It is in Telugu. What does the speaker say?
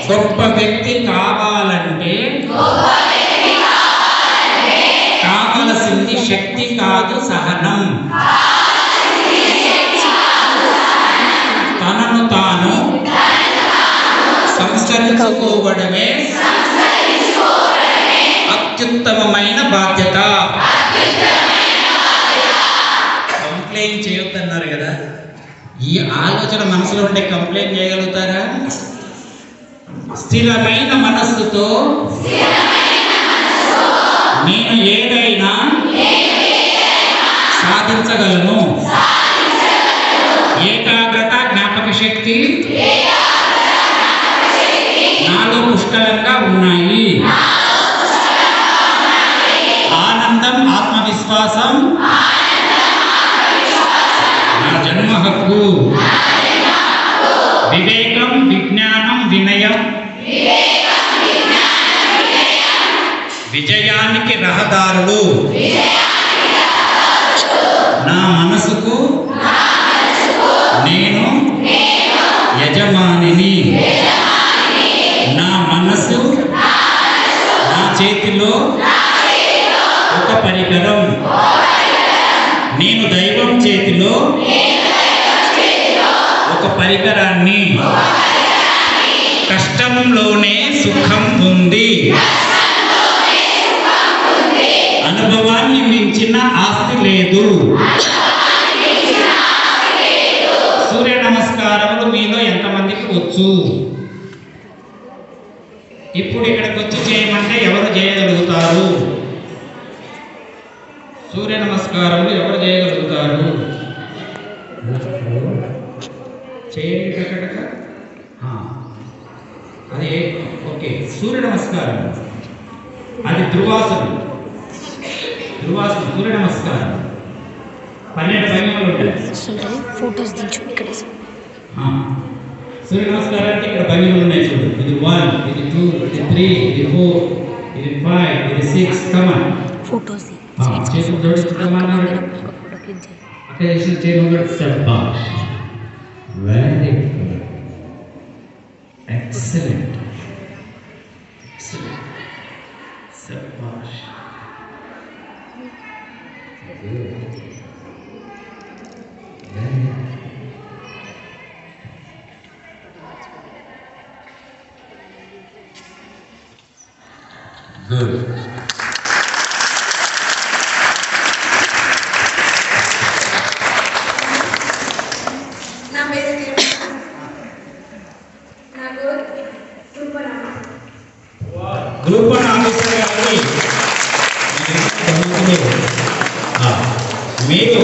గొప్ప వ్యక్తి కావాలంటే కావలసింది శక్తి కాదు, సహనం. తనను తాను సంస్కరించుకోవడమే అత్యుత్తమమైన బాధ్యత. కంప్లైంట్ చేయొద్దన్నారు కదా, ఈ ఆలోచన మనసులో ఉంటే కంప్లైంట్ చేయగలుగుతారా? స్థిరమైన మనస్సుతో నేను ఏదైనా సాధించగలను. ఏకాగ్రత, జ్ఞాపక శక్తి నాలో పుష్కలంగా ఉన్నాయి. ఆనందం, ఆత్మవిశ్వాసం నా జన్మ హక్కు. వివేకం, విజ్ఞానం, వినయం విజయానికి రహదారులు. నా మనసుకు నేను యజమానిని. నా మనసు నా చేతిలో ఒక పరికరం. నేను దైవం చేతిలో ఒక పరికరాన్ని. కష్టంలోనే సుఖం ఉంది. అనుభవాన్ని మించిన ఆస్తి లేదు. సూర్య నమస్కారములు మీలో ఎంతమందికి వచ్చు? ఇప్పుడు ఇక్కడికి వచ్చి చేయమంటే ఎవరు చేయగలుగుతారు? సూర్య నమస్కారములు ఎవరు చేయగలుగుతారు? చేయండి కరెక్ట్గా. అదే ఓకే. సూర్య నమస్కారం అది ధ్రువాసనం. సూర్య నమస్కారం 12 భంగిమలు ఉంటాయి. ఫోటోస్ దించు ఇక్కడ. సూర్య నమస్కారానికి ఇక్కడ భంగిమలు ఉన్నాయి చూడు. ఇది 1, ఇది 2, ఇది 3, ఇది 4, ఇది 5, ఇది 6. కమాన్ ఫోటోస్ చేతులు జోడించి కమాన్. అక్కడ చేసిన చేతులు శభాష్. Very good. ఎక్సలెంట్. శభాష్. Good. నా పేరు గ్రూప్ ఆఫీసర్ గారిని మీరు